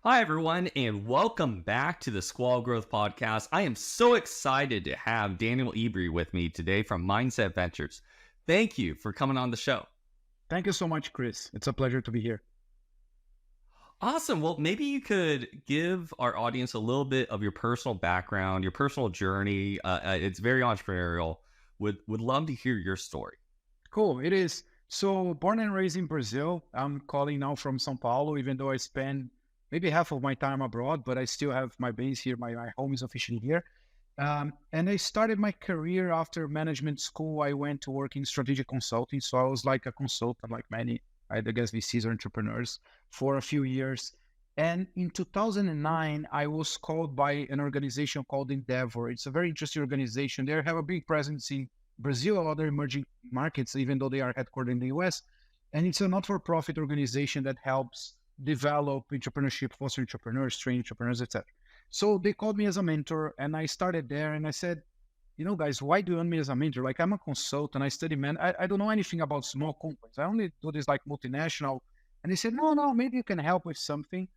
Hi, everyone, and welcome back to the Squall Growth Podcast. I am so excited to have Daniel Ibri with me today from Mindset Ventures. Thank you for coming on the show. Thank you so much, Chris. It's a pleasure to be here. Awesome. Well, maybe you could give our audience a little bit of your personal background, your personal journey. It's very entrepreneurial. Would love to hear your story. Cool. It is. So born and raised in Brazil. I'm calling now from São Paulo, even though I spend maybe half of my time abroad, but I still have my base here. My home is officially here. And I started my career after management school. I went to work in strategic consulting. So I was like a consultant, like many, I guess, VCs or entrepreneurs for a few years. And in 2009, I was called by an organization called Endeavor. It's a very interesting organization. They have a big presence in Brazil, other emerging markets, even though they are headquartered in the US. And it's a not-for-profit organization that helps develop entrepreneurship, foster entrepreneurs, train entrepreneurs, etc. So they called me as a mentor, and I started there. And I said, guys, why do you want me as a mentor? Like, I'm a consultant, I study I don't know anything about small companies. I only do this like multinational. And they said, no, maybe you can help with something.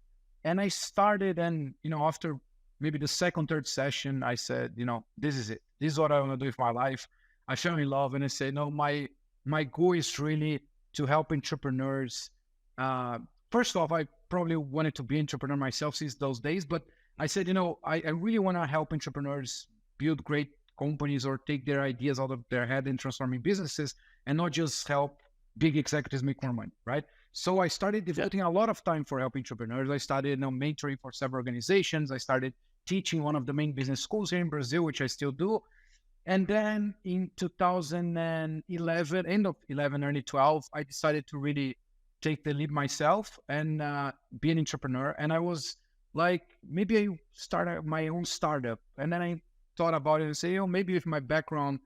And I started, and after maybe the second, third session, I said, this is it. This is what I want to do with my life. I fell in love, and I said, no, my goal is really to help entrepreneurs. First off, I probably wanted to be an entrepreneur myself since those days, but I said, I really want to help entrepreneurs build great companies or take their ideas out of their head and transforming businesses, and not just help big executives make more money, right? So I started devoting a lot of time for helping entrepreneurs. I started mentoring for several organizations. I started teaching one of the main business schools here in Brazil, which I still do. And then in 2011, end of 11, early 12, I decided to really take the lead myself and be an entrepreneur. And I was like, maybe I start my own startup. And then I thought about it and say, maybe with my background,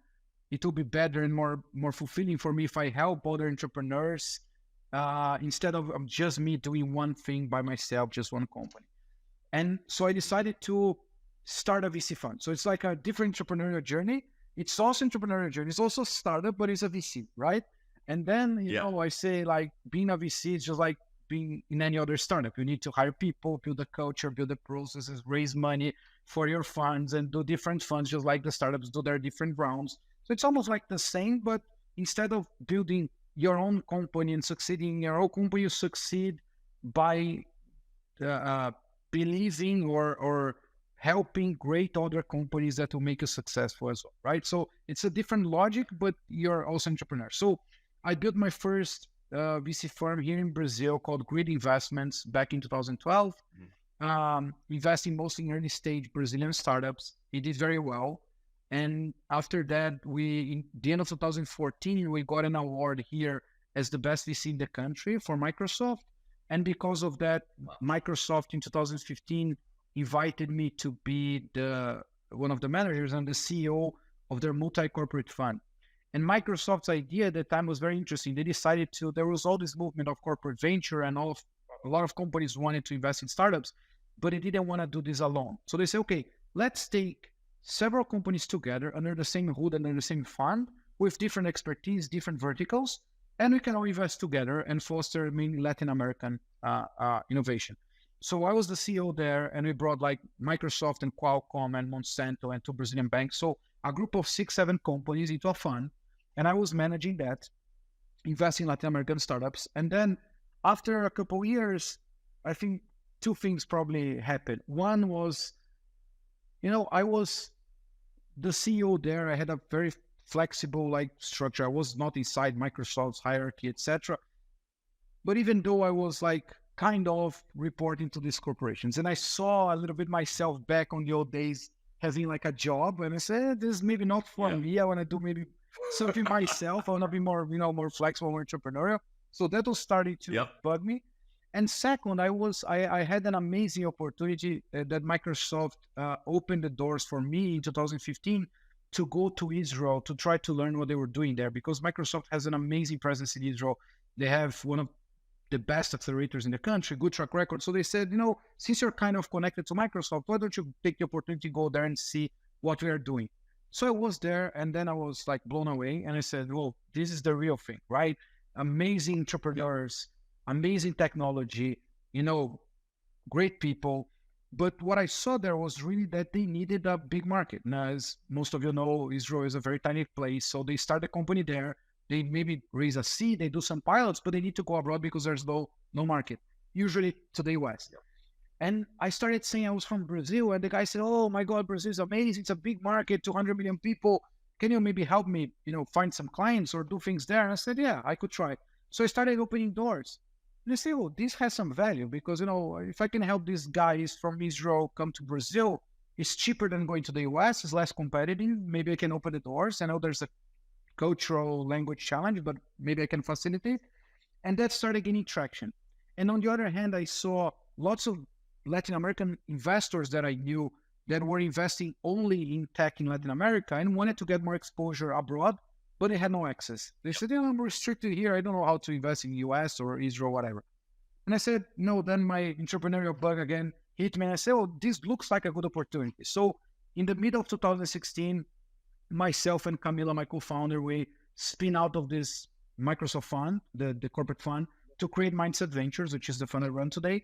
it will be better and more fulfilling for me if I help other entrepreneurs instead of just me doing one thing by myself, just one company. And so I decided to start a VC fund. So it's like a different entrepreneurial journey. It's also entrepreneurial journey. It's also a startup, but it's a VC, right? And then, I say like being a VC is just like being in any other startup. You need to hire people, build a culture, build the processes, raise money for your funds and do different funds, just like the startups do their different rounds. So it's almost like the same, but instead of building your own company and succeeding in your own company, you succeed by believing or helping great other companies that will make you successful as well, right? So it's a different logic, but you're also an entrepreneur. So I built my first VC firm here in Brazil called Grid Investments back in 2012, investing mostly in early stage Brazilian startups. It did very well. And after that, in the end of 2014, we got an award here as the best VC in the country for Microsoft. And because of that, Microsoft in 2015 invited me to be one of the managers and the CEO of their multi-corporate fund. And Microsoft's idea at the time was very interesting. They decided there was all this movement of corporate venture, and a lot of companies wanted to invest in startups, but they didn't want to do this alone. So they said, okay, let's take several companies together under the same hood, under the same fund, with different expertise, different verticals, and we can all invest together and foster mainly Latin American innovation. So I was the CEO there, and we brought like Microsoft and Qualcomm and Monsanto and two Brazilian banks. So a group of 6-7 companies into a fund, and I was managing that, investing in Latin American startups. And then after a couple of years, I think two things probably happened. One was, I was the CEO there. I had a very flexible structure. I was not inside Microsoft's hierarchy, etc. But even though I was kind of reporting to these corporations, and I saw a little bit myself back on the old days having a job, and I said, this is maybe not for me. I want to do maybe something myself. I want to be more, more flexible, more entrepreneurial. So that was starting to bug me. And second, I had an amazing opportunity that Microsoft opened the doors for me in 2015 to go to Israel to try to learn what they were doing there, because Microsoft has an amazing presence in Israel. They have one of the best accelerators in the country, good track record. So they said, since you're kind of connected to Microsoft, why don't you take the opportunity to go there and see what we are doing? So I was there, and then I was blown away, and I said, well, this is the real thing, right? Amazing entrepreneurs, amazing technology, great people. But what I saw there was really that they needed a big market. Now, as most of you know, Israel is a very tiny place. So they start a company there. They maybe raise a seed, they do some pilots, but they need to go abroad because there's no market, usually to the US. And I started saying I was from Brazil, and the guy said, "Oh my God, Brazil is amazing. It's a big market, 200 million people. Can you maybe help me, find some clients or do things there?" And I said, "Yeah, I could try." So I started opening doors. And I say, "Oh, this has some value because, if I can help these guys from Israel come to Brazil, it's cheaper than going to the US, it's less competitive. Maybe I can open the doors. I know there's a cultural language challenge, but maybe I can facilitate." And that started gaining traction. And on the other hand, I saw lots of Latin American investors that I knew that were investing only in tech in Latin America and wanted to get more exposure abroad, but they had no access. They said, "I'm restricted here. I don't know how to invest in US or Israel, whatever." And I said, "No." Then my entrepreneurial bug again hit me. And I said, "Oh, this looks like a good opportunity." So in the middle of 2016, myself and Camila, my co-founder, we spin out of this Microsoft fund, the corporate fund, to create Mindset Ventures, which is the fund I run today.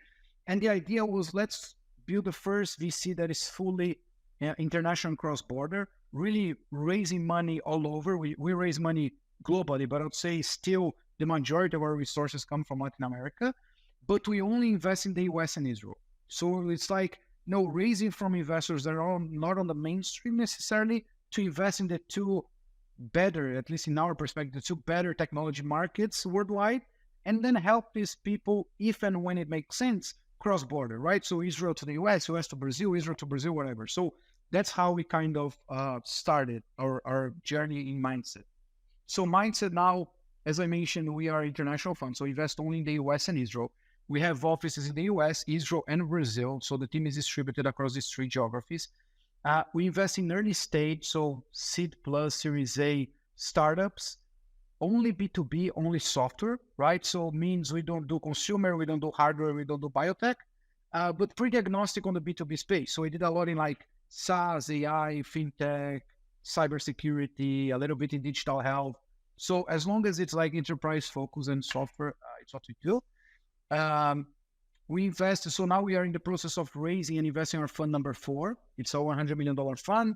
And the idea was, let's build the first VC that is fully international and cross-border, really raising money all over. We raise money globally, but I'd say still the majority of our resources come from Latin America, but we only invest in the US and Israel. So it's like, raising from investors that are not on the mainstream necessarily, to invest in the two better, at least in our perspective, the two better technology markets worldwide, and then help these people if and when it makes sense cross-border, right? So Israel to the US, US to Brazil, Israel to Brazil, whatever. So that's how we kind of started our journey in Mindset. So Mindset now, as I mentioned, we are international fund, so invest only in the US and Israel. We have offices in the US, Israel, and Brazil. So the team is distributed across these three geographies. We invest in early stage, so seed plus Series A startups, only B2B, only software, right? So it means we don't do consumer, we don't do hardware, we don't do biotech, but pretty agnostic on the B2B space. So we did a lot in like SaaS, AI, fintech, cybersecurity, a little bit in digital health. So as long as it's like enterprise focus and software, it's what we do. We invested, so now we are in the process of raising and investing our fund number 4. It's a $100 million fund.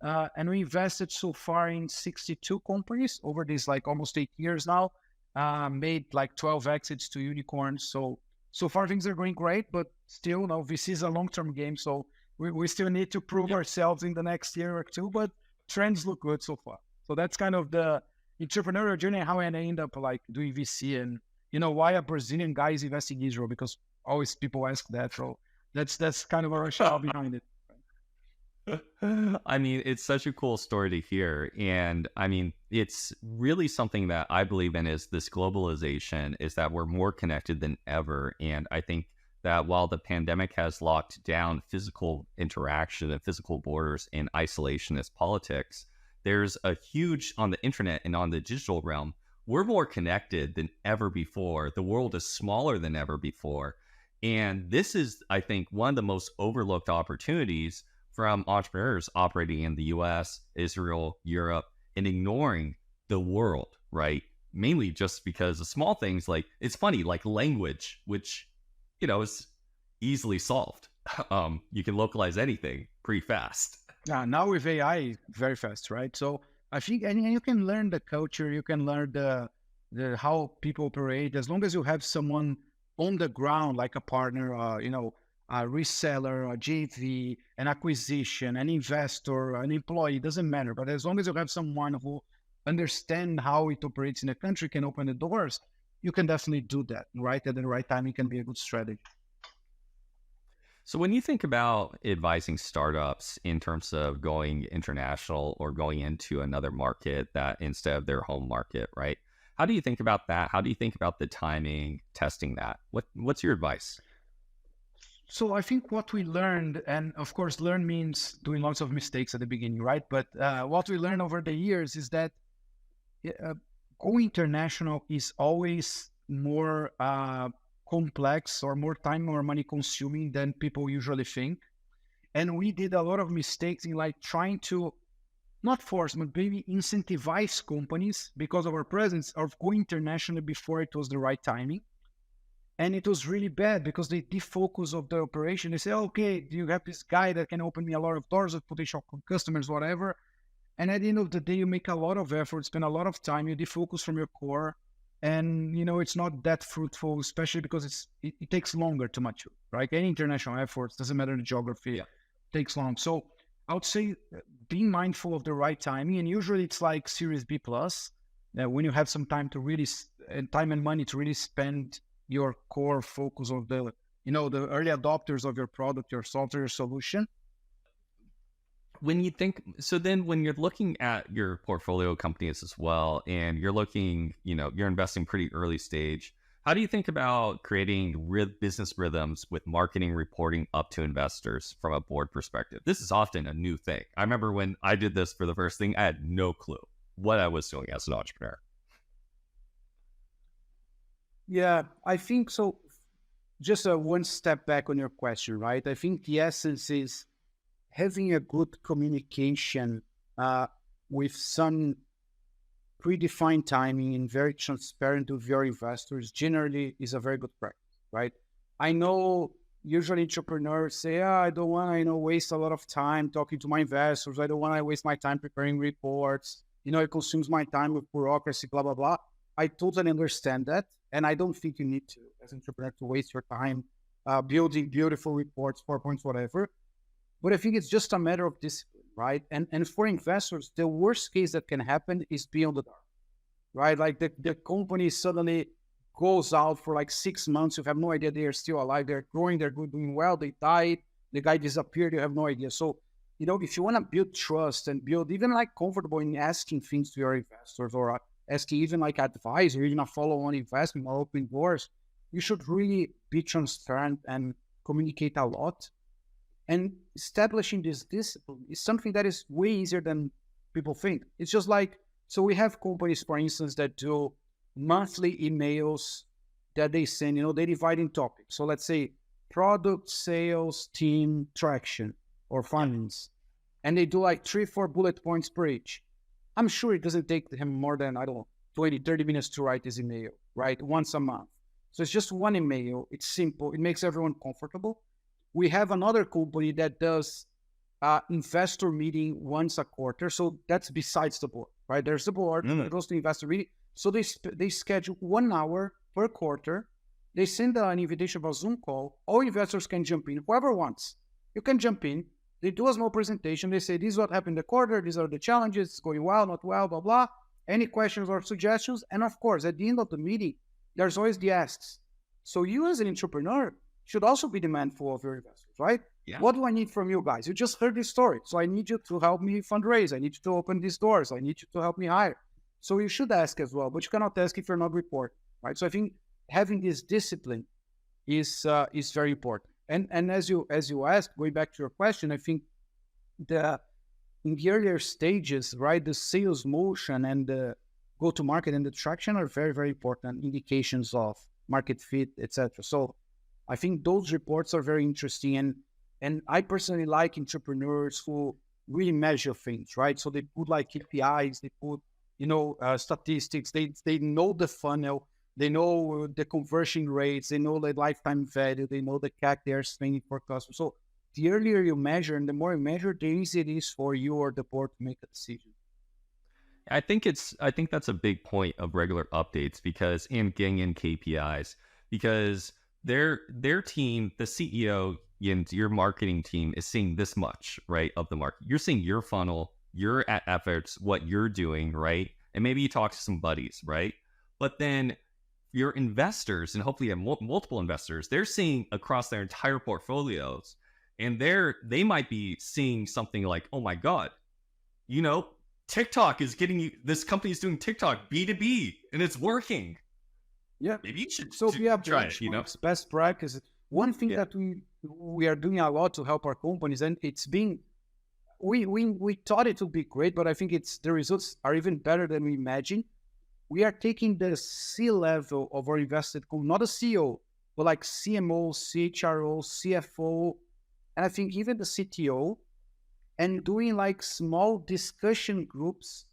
And we invested so far in 62 companies over these like almost 8 years now, made like 12 exits to unicorns. So far things are going great, but still, VC is a long-term game. So we still need to prove ourselves in the next year or two, but trends look good so far. So that's kind of the entrepreneurial journey, how I end up like doing VC, and why a Brazilian guy is investing in Israel, because always people ask that. So that's kind of a rationale behind it. I mean, it's such a cool story to hear. And I mean, it's really something that I believe in, is this globalization, is that we're more connected than ever. And I think that while the pandemic has locked down physical interaction and physical borders and isolationist politics, there's a huge, on the internet and on the digital realm, we're more connected than ever before. The world is smaller than ever before. And this is, I think, one of the most overlooked opportunities from entrepreneurs operating in the US, Israel, Europe, and ignoring the world, right? Mainly just because of small things like, it's funny, like language, which, is easily solved. You can localize anything pretty fast. Now with AI, very fast, right? So I think, and you can learn the culture, you can learn the how people operate, as long as you have someone on the ground, like a partner, a reseller, a JV, an acquisition, an investor, an employee, doesn't matter. But as long as you have someone who understands how it operates in a country, can open the doors, you can definitely do that, right? At the right time, it can be a good strategy. So when you think about advising startups in terms of going international or going into another market that instead of their home market, right? How do you think about that? How do you think about the timing, testing that? What's your advice? So I think what we learned, and of course, learn means doing lots of mistakes at the beginning, right? But what we learned over the years is that going international is always more complex or more time or money consuming than people usually think. And we did a lot of mistakes in like trying to not force, but maybe incentivize companies because of our presence of going international before it was the right timing. And it was really bad because they defocus of the operation. They say, okay, you have this guy that can open me a lot of doors with potential customers, whatever. And at the end of the day, you make a lot of effort, spend a lot of time, you defocus from your core. And, it's not that fruitful, especially because it takes longer to mature, right? Any international efforts, doesn't matter the geography, takes long. So I would say being mindful of the right timing. And usually it's like Series B plus, when you have some time to really, and time and money to really spend your core focus of the early adopters of your product, your software, your solution. When you think, so then when you're looking at your portfolio companies as well, and you're looking, you're investing pretty early stage, how do you think about creating business rhythms with marketing reporting up to investors from a board perspective? This is often a new thing. I remember when I did this for the first thing, I had no clue what I was doing as an entrepreneur. Yeah, I think so. Just one step back on your question, right? I think the essence is having a good communication with some predefined timing and very transparent with your investors generally is a very good practice, right? I know usually entrepreneurs say, I don't want to, waste a lot of time talking to my investors. I don't want to waste my time preparing reports. It consumes my time with bureaucracy, blah, blah, blah. I totally understand that. And I don't think you need to, as an entrepreneur, to waste your time building beautiful reports, PowerPoints, whatever. But I think it's just a matter of discipline, right? And for investors, the worst case that can happen is be on the dark, right? Like the company suddenly goes out for like 6 months. You have no idea they are still alive. They're growing, they're good, doing well. They died. The guy disappeared. You have no idea. So, if you want to build trust and build even like comfortable in asking things to your investors or asking even like advice or even a follow-on investment or open doors, you should really be transparent and communicate a lot. And establishing this discipline is something that is way easier than people think. It's just like, so we have companies, for instance, that do monthly emails that they send, they divide in topics. So let's say product, sales, team, traction, or finance. And they do like 3-4 bullet points per each. I'm sure it doesn't take him more than, 20, 30 minutes to write this email, right? Once a month. So it's just one email. It's simple. It makes everyone comfortable. We have another company that does investor meeting once a quarter. So that's besides the board, right? There's the board that goes to investor meeting. So they schedule 1 hour per quarter. They send an invitation for a Zoom call. All investors can jump in. Whoever wants, you can jump in. They do a small presentation. They say, this is what happened in the quarter. These are the challenges. It's going well, not well, blah, blah. Any questions or suggestions? And of course, at the end of the meeting, there's always the asks. So you as an entrepreneur should also be demandful of your investors, right? Yeah. What do I need from you guys? You just heard this story. So I need you to help me fundraise. I need you to open these doors. I need you to help me hire. So you should ask as well, but you cannot ask if you're not reporting, right? So I think having this discipline is very important. And as you asked, going back to your question, I think in the earlier stages, right, the sales motion and the go-to-market and the traction are very, very important indications of market fit, etc. So I think those reports are very interesting. And I personally like entrepreneurs who really measure things, right? So they put like KPIs, they put, statistics, they know the funnel, they know the conversion rates, they know the lifetime value, they know the CAC they are spending per customer. So the earlier you measure and the more you measure, the easier it is for you or the board to make a decision. I think that's a big point of regular updates and getting in KPIs, because their team, the CEO and your marketing team is seeing this much, right, of the market. You're seeing your funnel, your efforts, what you're doing, right? And maybe you talk to some buddies, right? But then your investors, and hopefully you have multiple investors, they're seeing across their entire portfolios, and they might be seeing something like, oh my God, TikTok is getting you, this company is doing TikTok B2B and it's working. Yeah. Maybe you should try it, It's best practice. One thing that we are doing a lot to help our companies, and it's being, we thought it would be great, but I think the results are even better than we imagined. We are taking the C-level of our invested company, not a CEO, but like CMO, CHRO, CFO, and I think even the CTO, and doing like small discussion groups,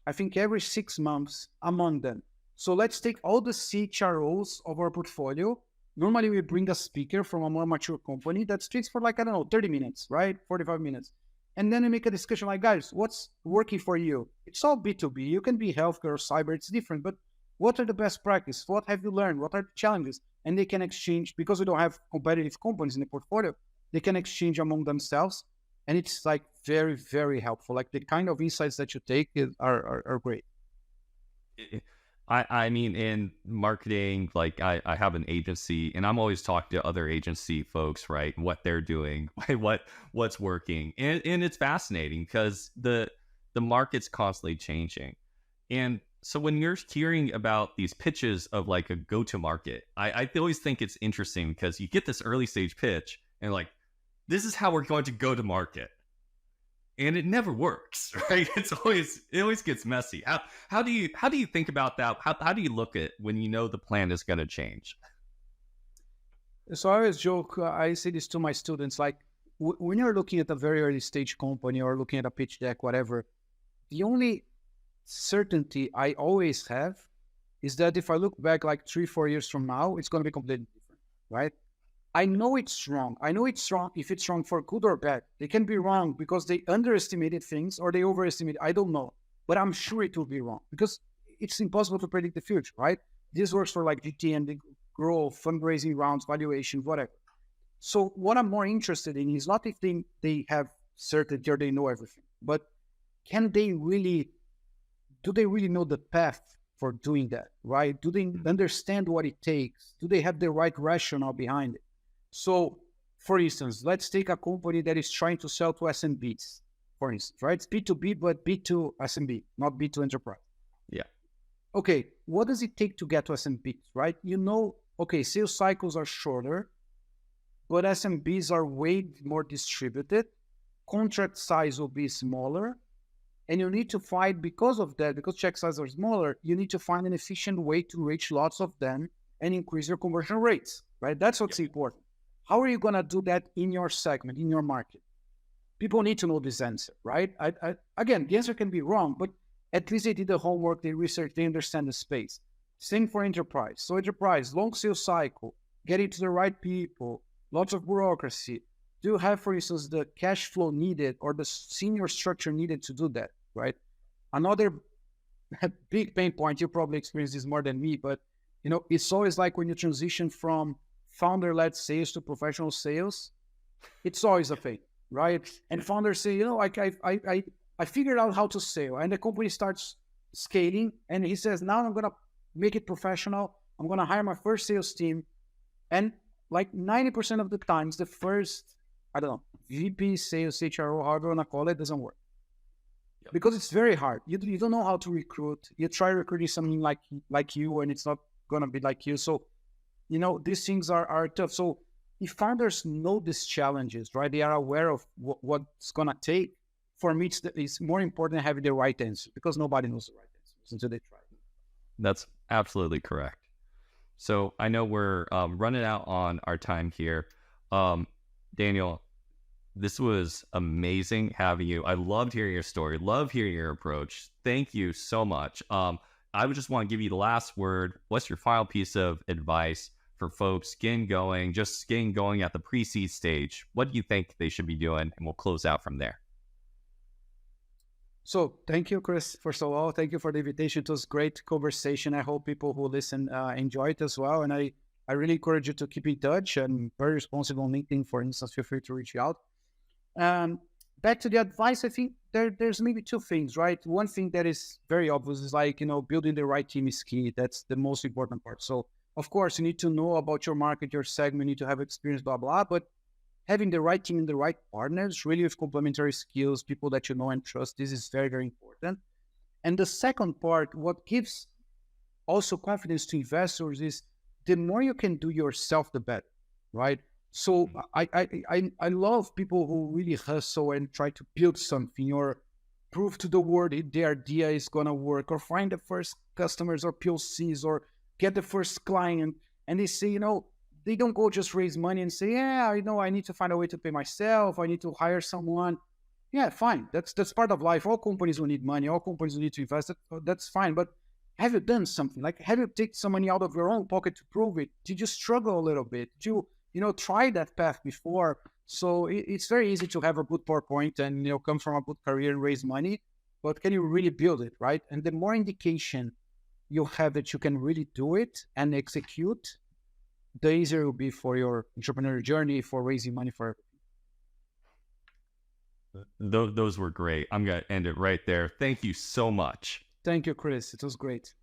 I think every 6 months among them. So let's take all the CHROs of our portfolio Normally, we bring a speaker from a more mature company that speaks for like, I don't know, 30 minutes, right? 45 minutes. And then we make a discussion like, guys, what's working for you? It's all B2B. You can be healthcare or cyber, it's different. But what are the best practices? What have you learned? What are the challenges? And they can exchange, because we don't have competitive companies in the portfolio, they can exchange among themselves. And it's like very, very helpful. Like the kind of insights that you take are great. I mean, in marketing, like I have an agency and I'm always talking to other agency folks, right? What they're doing, what's working. And it's fascinating because the market's constantly changing. And so when you're hearing about these pitches of like a go-to-market, I always think it's interesting because you get this early stage pitch and like, this is how we're going to go to market. And it never works, right? It always gets messy. How do you think about that? How do you look at when you know the plan is going to change? So I always joke, I say this to my students, like when you're looking at a very early stage company or looking at a pitch deck, whatever, the only certainty I always have is that if I look back like 3-4 years from now, it's going to be completely different, right? I know it's wrong. I know it's wrong if it's wrong for good or bad. They can be wrong because they underestimated things or they overestimated. I don't know. But I'm sure it will be wrong because it's impossible to predict the future, right? This works for like GT and the growth, fundraising rounds, valuation, whatever. So what I'm more interested in is not if they have certainty or they know everything, but do they really know the path for doing that, right? Do they understand what it takes? Do they have the right rationale behind it? So, for instance, let's take a company that is trying to sell to SMBs, for instance, right? It's B2B, but B2 SMB, not B2 enterprise. Yeah. Okay, what does it take to get to SMBs, right? Okay, sales cycles are shorter, but SMBs are way more distributed. Contract size will be smaller. And you need to find, because of that, because check sizes are smaller, you need to find an efficient way to reach lots of them and increase your conversion rates, right? That's what's important. How are you going to do that in your segment, in your market? People need to know this answer, right? Again, the answer can be wrong, but at least they did the homework, they researched, they understand the space. Same for enterprise. So enterprise, long sales cycle, getting to the right people, lots of bureaucracy. Do you have, for instance, the cash flow needed or the senior structure needed to do that, right? Another big pain point, you probably experience this more than me, but it's always like when you transition from founder-led sales to professional sales, it's always a pain, right? And founders say, I figured out how to sell, and the company starts scaling, and he says, now I'm going to make it professional. I'm going to hire my first sales team. And like 90% of the times, the first, I don't know, VP, sales, HRO, however you want to call it, doesn't work. Yep. Because it's very hard. You don't know how to recruit. You try recruiting something like you, and it's not going to be like you. So, these things are tough. So if founders know these challenges, right, they are aware of what's going to take, for me, it's more important having the right answer because nobody knows the right answers until they try. That's absolutely correct. So I know we're running out on our time here. Daniel, this was amazing having you. I loved hearing your story, love hearing your approach. Thank you so much. I would just want to give you the last word. What's your final piece of advice for folks getting going at the pre-seed stage? What do you think they should be doing? And we'll close out from there. So thank you, Chris, first of all. Thank you for the invitation. It was great conversation. I hope people who listen enjoy it as well. And I really encourage you to keep in touch and very responsive on LinkedIn, for instance. Feel free to reach out. Back to the advice, I think there's maybe two things, right? One thing that is very obvious is like, building the right team is key. That's the most important part. So of course, you need to know about your market, your segment, you need to have experience, blah, blah, but having the right team and the right partners, really with complementary skills, people that you know and trust, this is very, very important. And the second part, what gives also confidence to investors is the more you can do yourself, the better, right? So I love people who really hustle and try to build something or prove to the world their idea is going to work or find the first customers or POCs or get the first client. And they say, they don't go just raise money and say, yeah, I need to find a way to pay myself. I need to hire someone. Yeah, fine. That's part of life. All companies will need money. All companies will need to invest. That's fine. But have you done something? Like, have you taken some money out of your own pocket to prove it? Did you struggle a little bit? Did you try that path before? So it's very easy to have a good PowerPoint and, come from a good career and raise money, but can you really build it, right? And the more indication you have that you can really do it and execute, the easier it will be for your entrepreneurial journey, for raising money for Those were great. I'm going to end it right there. Thank you so much. Thank you, Chris. It was great.